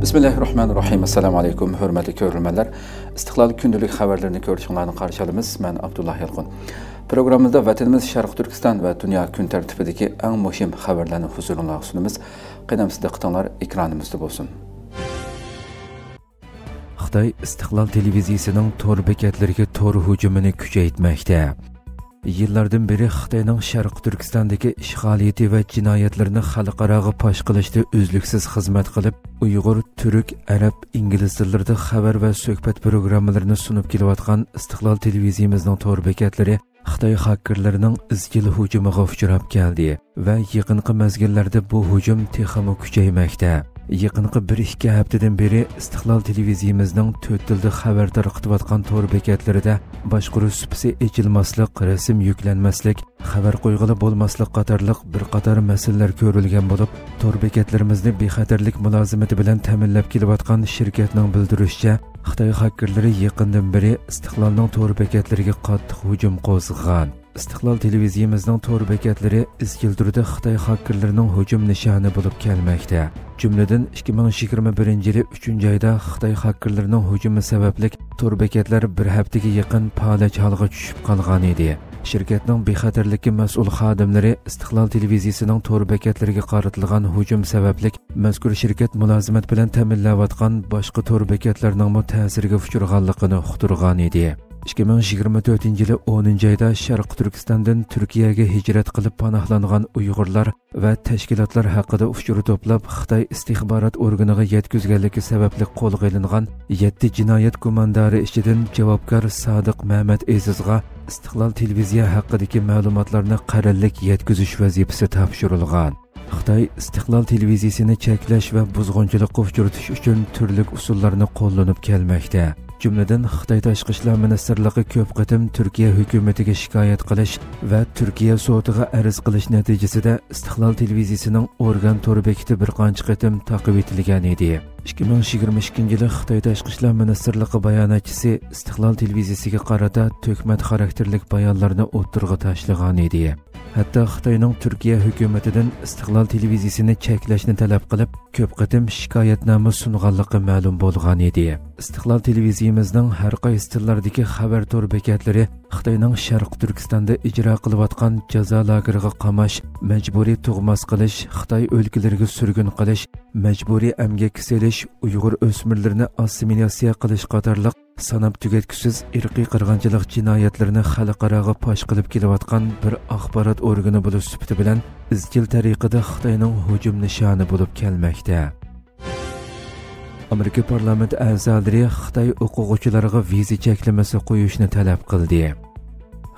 Bismillahirrahmanirrahim. Assalamu alaykum, hörmətli görürmənlər. İstiqlal gündəlik xəbərlərini görüşünüzdən qarşılayırıq. Mən Abdullah Yalqın. Proqramımızda vətənimiz Şərq Türkistan və dünya gün tərtibidəki ən mühim xəbərlərini huzurunuzda sunumuz. Qənəmsizdə qıtanlar ekranımızda olsun. Xitay İstiqlal televiziyasının tor bekatlarına tor hücumunu küçəytməkdə. Yıllardan beri Xitayning Şərq Türkistandagi işğaliyeti və cinayətlərini xalqaraga paş qilishda uzluksiz xizmat qilib, Uyg'ur, Türk, Arab, İngilis tillarida xabar və söhbət proqramlarını sunub kelayotgan İstiqlal televiziyamizning tor bekatlari Xitoy hakkerlarining izchil hujumiga uchrab keldi və yaqinqi mezgillarda bu hujum texmo kuchaymoqda. Yaqinqi 1-2 haftadan beri İstiqlal televiziyamizning 4 tilda xabar tarqatayotgan tor bekatlarida boshqaruv supisi echilmaslik, rasm yuklanmaslik, xabar qo'yg'ili bo'lmaslik qatorliq bir qator masalalar ko'rilgan bo'lib, tor bekatlarimizni bexatarlik mulozimati bilan ta'minlab kelayotgan shirkatning bildirishicha, Xitoy hakkerlari yaqindan beri İstiqlalning tor bekatlariga qattiq hujum qo'zg'agan. İstiqlal televiziyamizning tor bekatlari izchil turda Xitoy hakkerlarining hujum nishoni bo'lib kelmoqda. Jumladan 2021-yil 3-oyda Xitoy hakkerlarining hujumi sababli tor bekatlar bir haftaga yaqin palaj holga tushib qolgan edi. Shirkatning bexatarlikka mas'ul xodimlari İstiqlal televiziyasining tor bekatlariga qaratilgan hujum sababli mazkur shirkat mulozimat bilan ta'minlayotgan boshqa tor bekatlarning ta'siriga uchraganligini uqtirgan edi. 2024-yil 10-oyda Sharq Turkistondan Turkiyaga hijrat qilib panohlangan Uyg'urlar va tashkilotlar haqida uchur to'plab Xitoy istixborot organiga yetkazganligi sababli qo'lga olingan 7 jinoyat gumondori ichidan javobgar Sodiq Mehmet Azizga İstiqlal televiziya haqidagi ma'lumotlarni qarorlik yetkazish vazifasi topshirilgan. Xitoy İstiqlal televiziyasini cheklash va buzg'unchilikqa uchratish uchun turli usullarni qo'llanib kelmoqda. Cümleden Xitoy Tashqi ishlar ministrligi ko'p qatim Turkiya hukumatiga shikoyat qilish va Turkiya sotiga arz qilish natijasida İstiqlal televiziyasining organ tor bekati bir qancha qatim taqib etilgan edi. 2022-yil Xitoy Tashqi ishlar ministrligi bayonotchisi İstiqlal televiziyasiga qarata to'kmat xarakterlik bayonlarni o'ttirg'i tashlagan edi. Hatto Xitoyning Turkiya hukumatidan İstiqlal televiziyasini cheklashni talab qilib, ko'p qatim shikoyatnoma sunganligi ma'lum bo'lgan edi. İstiqlal televiziyamizning har qaysi tillardagi xabar tor bekatlari Xitoyning Sharq Turkistonda ijro qilayotgan jazo lageriga qamash, majburiy tug'mas qilish, Xitoy o'lkalariga surgun qilish, majburiy emgak selish, Uyg'ur o'smirlarini assimilyatsiya qilish qatorliq sanab tugatkusiz irqiy qirg'inchilik jinoyatlarini xalqaraga pash qilib kelayotgan bir axborot organi bo'lish sifati bilan izchil tariqada Xitoyning hujum nishoni bo'lib kelmoqda. Amerika parlament a'zolari Xitoy o'quvchilariga viza cheklamasi qo'yishni talab qildi.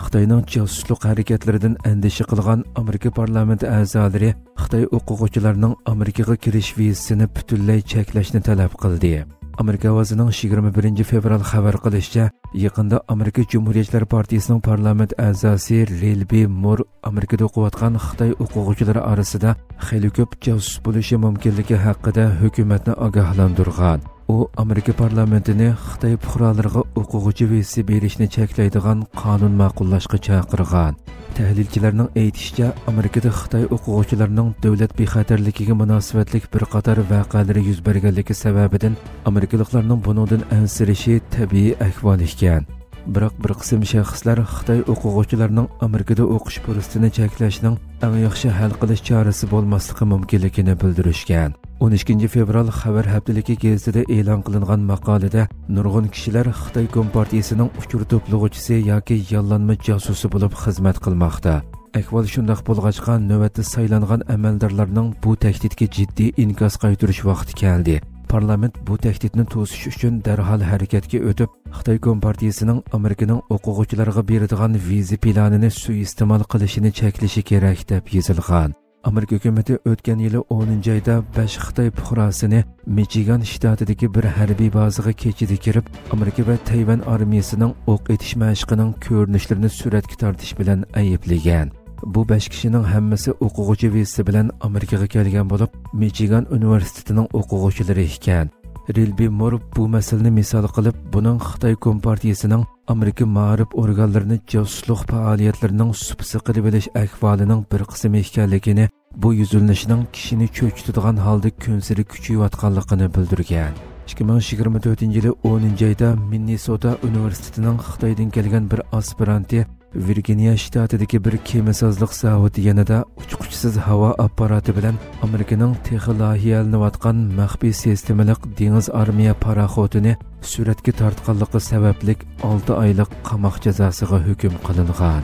Xitoyning josuslik harakatlaridan andisha qilgan Amerika parlament a'zolari Xitoy o'quvchilarining Amerikaga kirish vizasini butunlay cheklashni talab qildi. Amerika ovozining 21 fevral xabar qilishicha, yaqinda Amerika Cumhuriyetçiler Partiyasining parlament a'zosi Relbi Moore Amerikada o'qiyotgan Xitoy o'quvchilari orasida xeyli ko'p josus bo'lishi mumkinligi haqida hukumatni ogohlantirgan. U Amerika parlamentini Xitoy fuqarolariga o'quvchi vizasi berishni cheklaydigan qonun ma'qullashga chaqirgan. Tahlilchilarning aytishicha, Amerikada Xitoy o'quvchilarining davlat bexatarligiga munosabatlik bir qator voqealar yuz berganligi sababidan Amerikaliklarning bundan ansirishi tabiiy ahvol ekan. Biroq bir qism shaxslar Xitoy o'quvchilarining Amerikada o'qish fursatini cheklashning eng yaxshi hal qilish chorasi bo'lmasligi mumkinligini bildirishgan. 12 fevral xabar haftaligi gazetida e'lon qilingan maqolada nurg'un kishilar Xitoy Kompartiyasining uchur to'plag'uvchisi yoki yollanma josusi bo'lib xizmat qilmoqda. Ahvol shundoq bo'lg'achqa navbatda saylangan amaldorlarning bu tahdidga jiddiy inkos qaytarish vaqti keldi. Parlament bu tahdidni to'sish uchun darhol harakatga o'tib, Xitoy Kompartiyasining Amerikaning o'quvchilariga beradigan viza planini suiiste'mol qilishini cheklashi kerak deb yozilgan. Amerika hukumati o'tgan yili 10-oyda 5 Xitoy fuqarosini Michigan shtatidagi bir harbiy bazaga kechida kirib, Amerika va Tayvan armiyasining o'q etish mashqining ko'rinishlarini suratga tortish bilan ayblagan. Bu 5 kishining hammasi o'quvchi vizasi bilan Amerikaga kelgan bo'lib, Michigan universitetining o'quvchilari ekan. Rilby Moore bu masalani misol qilib, buning Xitoy Kompartiyasining Amerika ma'rif organlarini josuslik faoliyatlarining supsi qilib olish ahvolining bir qismi ekanligini, bu yuzilishning kishini cho'chitadigan holda kunsiri kuchayotganligini bildirgan. 2024-yili 10-oyda Minnesota universitetining Xitoydan kelgan bir aspiranti Virginia shtatidagi bir kemisozlik zavodi yanida uchquchsiz havo apparati bilan Amerikaning texi loyihalanayotgan maxfiy sistemalik dengiz armiya paraxotini suratga tortganligi sababli 6 oylik qamoq jazosiga hukm qilingan.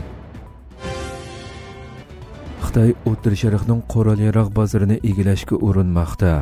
Xitoy O'rta Sharqning qurol yarog' bozorini egallashga urinmoqda.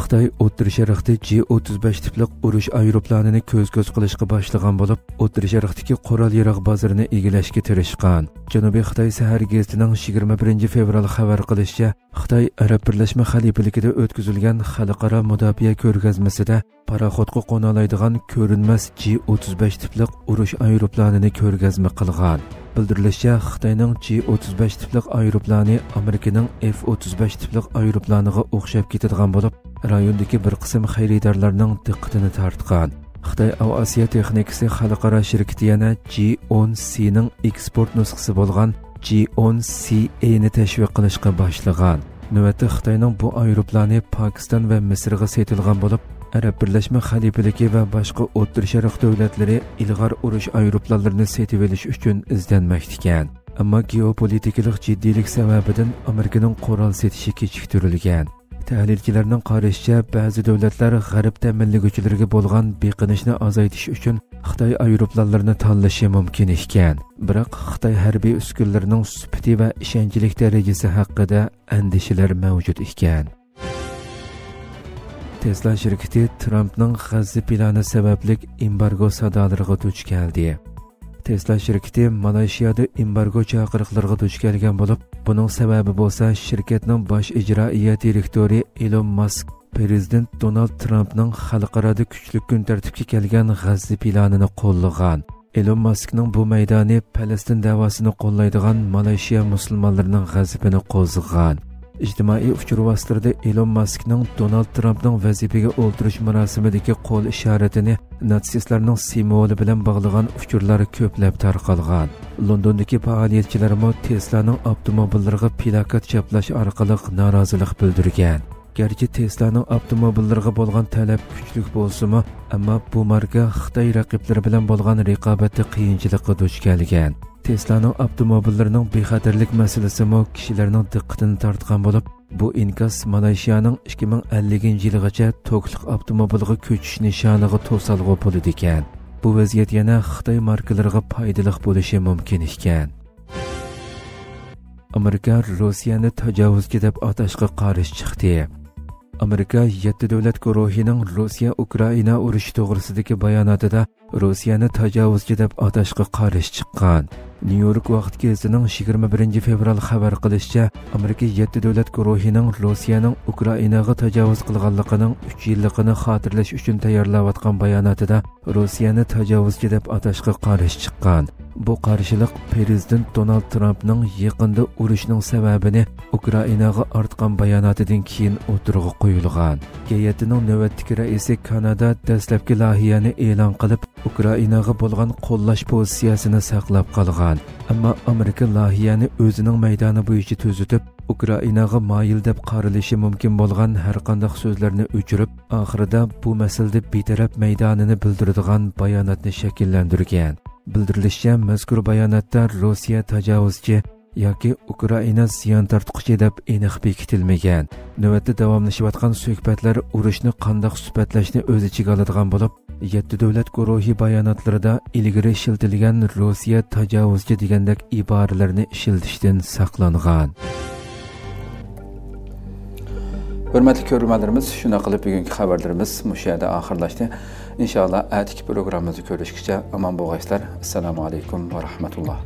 Xitoy O'rta Sharqda J-35 tiplik urush aeroplanini ko'z-ko'z qilishga boshlagan bo'lib, O'rta Sharqdagi qurol yarog' bozorini egallashga tirishgan. Janubiy Xitoy Sahar gazetining 21 fevral xabar qilishicha, Xitoy Arab Birlashma Xalifaligida o'tkazilgan xalqaro mudofaa ko'rgazmasida paraxotga qo'nalaydigan ko'rinmas J-35 tiplik urush aeroplanini ko'rgazma qilgan. Bildirilishicha, Xitoyning J-35 tiplik aeroplani Amerikaning F-35 tiplik aeroplaniga o'xshab ketadigan bo'lib, rayondagi bir qism xaridorlarning diqqatini tortgan. Xitoy Avasiya texnikasi xalqaro shirkati yana G-10C ning eksport nusxasi bo'lgan G-10CA ni tashviq qilishga boshlagan. Navbatda Xitoyning bu aeroplani Pokiston va Misrga setilgan bo'lib, Arab Birlashma Xalifaligi va boshqa O'rta Sharq davlatlari ilg'or urush aeroplanlarini setib olish uchun izlanmoqda ekan. Ammo geopolitikalik jiddiylik sababidan Amerikaning qurol setishi kechiktirilgan. Tahlilchilarning qarashicha, ba'zi davlatlar g'arb ta'minlaguvchilariga bo'lgan beqinishni azaytish uchun Xitoy aeroplanlarini tanlashi mumkin ekan. Biroq Xitoy harbiy uskunalarining sifati va ishonchlik darajasi haqida andishalar mavjud ekan. Tesla shirkati Trumpning G'azza plani sababli embargo sadolariga duch keldi. Tesla shirkati Malayziyada embargo chaqiriqlariga duch kelgan bo'lib, buning sababi bo'lsa shirkatning bosh ijroiya direktori Elon Musk prezident Donald Trumpning xalqaro kuchli kun tartibga kelgan G'azza planini qo'llagan. Elon Muskning bu maydoni Falastin davosini qo'llaydigan Malayziya musulmonlarining g'azabini qo'zg'agan. İctimai uçur vositalarida Elon Muskning Donald Trumpning vazifaga o'ltirish marosimidagi qo'l ishoratini natsistlarning simvoli bilan bog'lagan uchurlar ko'plab tarqalgan. Londondagi faoliyatchilar Tesla'ning avtomobillariga plakat chaplash orqali norozilik bildirgan. Gerçi Tesla'ning avtomobillariga bo'lgan talab kuchli bo'lsa-mu, ammo bu marka Xitoy raqiblari bilan bo'lgan raqobatda qiyinchilikqa duch kelgan. Tesla'ning avtomobillarining bexatarlik masalasi kishilarning diqqatini tortgan bo'lib, bu inkas Malayziyaning 2050-yilgacha toklik avtomobilga ko'chish nishoniga to'salg'u bo'ladi ekan. Bu vaziyat yana Xitoy markalariga foydali bo'lishi mumkin ekan. Amerika Rossiyani tajovuzchi deb atashga qarshi chiqdi. Amerika 7 davlat guruhining Rossiya-Ukraina urushi to'g'risidagi bayonotida Rossiyani tajovuzchi deb atashga qarshi chiqqan. New York vaqt gazetining 21 fevral xabar qilishicha, Amerika 7 davlat guruhining Rossiyaning Ukrainaga tajovuz qilganligining 3 yilligini xotirlash uchun tayyorlayotgan bayonotida Rossiyani tajovuzchi deb atashga qarshi chiqqan. Bu qarshilik prezident Donald Trumpning yaqinda urushning sababini Ukrainaga ortgan bayonotidan keyin o'tirg'i qo'yilgan. Heyatining navbatdagi raisi Kanada dastlabki loyihani e'lon qilib, Ukrainaga bo'lgan qo'llash pozitsiyasini saqlab qolgan. Ammo Amerika loyihani o'zining maydoni bo'yicha tuzitib, Ukrainaga moyil deb qaralishi mumkin bo'lgan har qanday so'zlarni o'chirib, oxirida bu masalada betaraf maydonini bildiradigan bayonotni shakllantirgan. Bildirilishicha, mazkur bayonotda Rossiya tajovuzchi yoki Ukraina ziyon tortquchi deb aniq bekitilmagan. Navbatda davomlashayotgan suhbatlar urushni qanday suhbatlashni o'z ichiga oladigan bo'lib, 7 davlat guruhi bayonotlarida ilgari ishlatilgan Rossiya tajovuzchi degandek iboralarni ishlatishdan saqlangan. Hurmatli ko'ruvchilarimiz, shuna qilib bugungi xabarlarimiz mush yerda oxirlashdi. Inshaalloh atiki programmamizni ko'rishgacha omon bo'linglar. Assalomu alaykum va rahmatulloh.